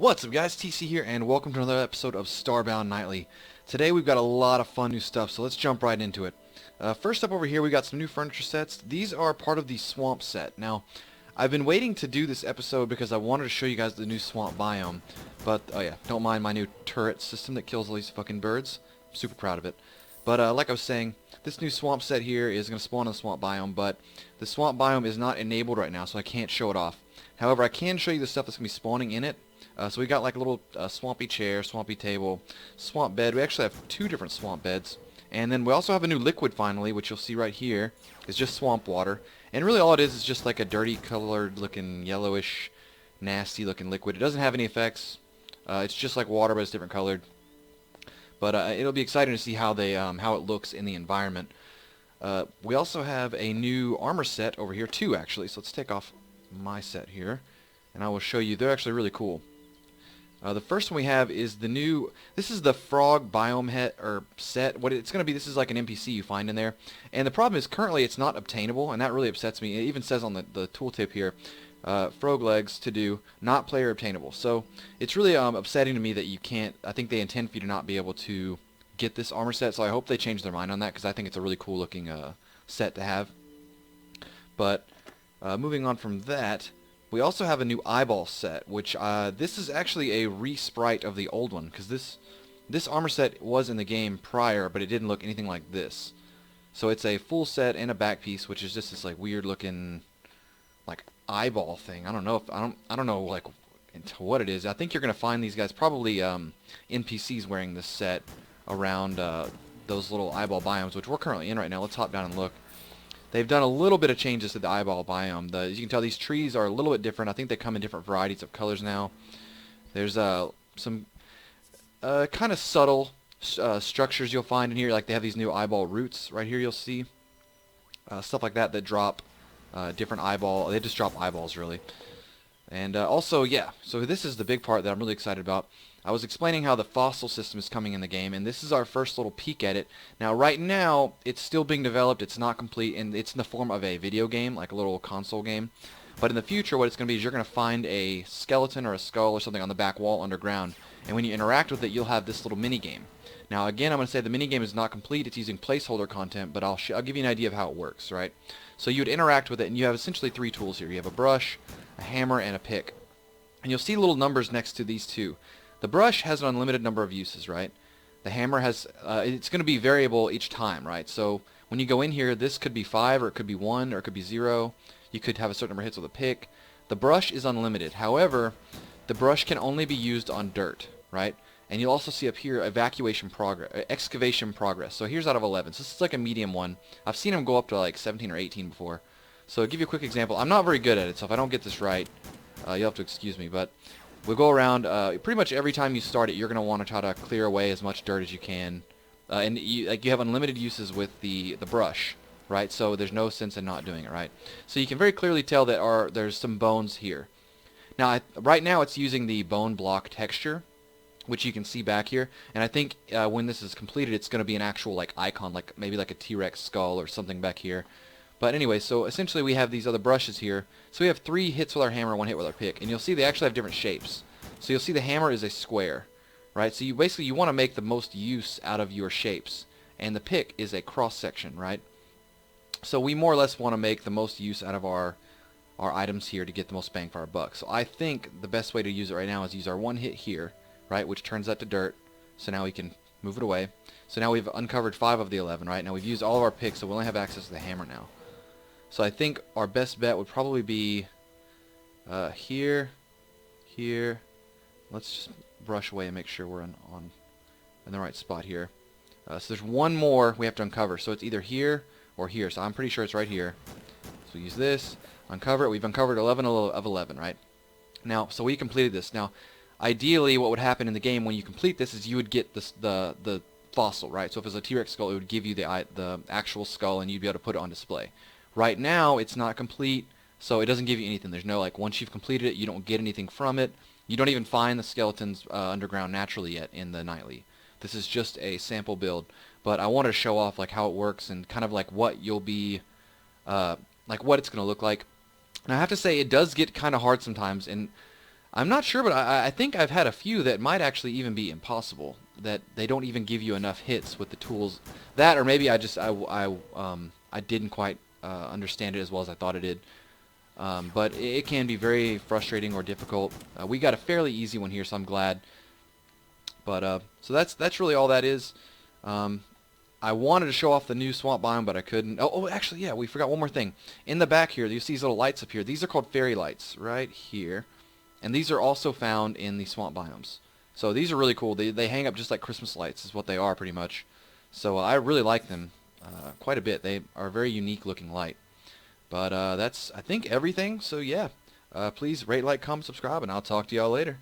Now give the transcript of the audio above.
What's up guys, TC here, and welcome to another episode of Starbound Nightly. Today we've got a lot of fun new stuff, so let's jump right into it. First up over here we got some new furniture sets. These are part of the swamp set. Now, I've been waiting to do this episode because I wanted to show you guys the new swamp biome. But, oh yeah, don't mind my new turret system that kills all these fucking birds. I'm super proud of it. But like I was saying, this new swamp set here is going to spawn in the swamp biome, but the swamp biome is not enabled right now, so I can't show it off. However, I can show you the stuff that's going to be spawning in it. So we got like a little swampy chair, swampy table, swamp bed. We actually have two different swamp beds. And then we also have a new liquid finally, which you'll see right here. It's just swamp water. And really all it is just like a dirty colored looking yellowish, nasty looking liquid. It doesn't have any effects. It's just like water, but it's different colored. But it'll be exciting to see how it looks in the environment. We also have a new armor set over here too, actually. So let's take off my set here, and I will show you. They're actually really cool. The first one we have is the new, this is the frog biome set. What it's going to be, this is like an NPC you find in there. And the problem is currently it's not obtainable, and that really upsets me. It even says on the tooltip here, frog legs to do, not player obtainable. So it's really upsetting to me that you can't, I think they intend for you to not be able to get this armor set. So I hope they change their mind on that, because I think it's a really cool looking set to have. But moving on from that, we also have a new eyeball set, which this is actually a re-sprite of the old one, because this armor set was in the game prior, but it didn't look anything like this. So it's a full set and a back piece, which is just this like weird looking like eyeball thing. I don't know like into what it is. I think you're gonna find these guys probably NPCs wearing this set around those little eyeball biomes, which we're currently in right now. Let's hop down and look. They've done a little bit of changes to the eyeball biome. As you can tell, these trees are a little bit different. I think they come in different varieties of colors now. There's some kind of subtle structures you'll find in here. Like they have these new eyeball roots right here. You'll see stuff like that drop different eyeball. They just drop eyeballs really. And also, yeah. So this is the big part that I'm really excited about. I was explaining how the fossil system is coming in the game, and this is our first little peek at it. Now, right now, it's still being developed. It's not complete, and it's in the form of a video game, like a little console game. But in the future, what it's going to be is you're going to find a skeleton or a skull or something on the back wall underground, and when you interact with it, you'll have this little mini game. Now, again, I'm going to say the mini game is not complete. It's using placeholder content, but I'll give you an idea of how it works, right? So you would interact with it, and you have essentially three tools here. You have a brush, a hammer, and a pick. And you'll see little numbers next to these two. The brush has an unlimited number of uses, right? The hammer has, it's going to be variable each time, right? So when you go in here, this could be 5, or it could be 1, or it could be 0. You could have a certain number of hits with a pick. The brush is unlimited. However, the brush can only be used on dirt, right? And you'll also see up here, Excavation Progress. So here's out of 11. So this is like a medium one. I've seen them go up to like 17 or 18 before. So to give you a quick example, I'm not very good at it, so if I don't get this right, you'll have to excuse me, but we'll go around, pretty much every time you start it, you're going to want to try to clear away as much dirt as you can. And you have unlimited uses with the brush, right? So there's no sense in not doing it, right? So you can very clearly tell that there's some bones here. Now, right now it's using the bone block texture, which you can see back here. And I think when this is completed, it's going to be an actual like icon, like maybe like a T-Rex skull or something back here. But anyway, so essentially we have these other brushes here. So we have 3 hits with our hammer, 1 hit with our pick. And you'll see they actually have different shapes. So you'll see the hammer is a square, right? So you want to make the most use out of your shapes. And the pick is a cross section, right? So we more or less want to make the most use out of our items here to get the most bang for our buck. So I think the best way to use it right now is use our 1 hit here, right? Which turns that to dirt. So now we can move it away. So now we've uncovered 5 of the 11, right? Now we've used all of our picks, so we only have access to the hammer now. So I think our best bet would probably be here. Let's just brush away and make sure we're in the right spot here. So there's one more we have to uncover. So it's either here or here. So I'm pretty sure it's right here. So use this, uncover it. We've uncovered 11 of 11, right? Now, so we completed this. Now, ideally, what would happen in the game when you complete this is you would get the fossil, right? So if it's a T-Rex skull, it would give you the actual skull, and you'd be able to put it on display. Right now, it's not complete, so it doesn't give you anything. There's no, like, once you've completed it, you don't get anything from it. You don't even find the skeletons underground naturally yet in the Nightly. This is just a sample build, but I wanted to show off, like, how it works and kind of, like, what you'll be, like, what it's going to look like. And I have to say, it does get kind of hard sometimes, and I'm not sure, but I think I've had a few that might actually even be impossible. That they don't even give you enough hits with the tools. That, or maybe I didn't quite understand it as well as I thought it did. But it can be very frustrating or difficult. We got a fairly easy one here, so I'm glad. But so that's really all that is. I wanted to show off the new swamp biome, but I couldn't. Oh, actually, yeah, we forgot one more thing. In the back here, you see these little lights up here. These are called fairy lights, right here. And these are also found in the swamp biomes. So these are really cool. They hang up just like Christmas lights is what they are pretty much. So I really like them quite a bit. They are a very unique looking light. But that's, I think, everything. So yeah, please rate, like, comment, subscribe, and I'll talk to y'all later.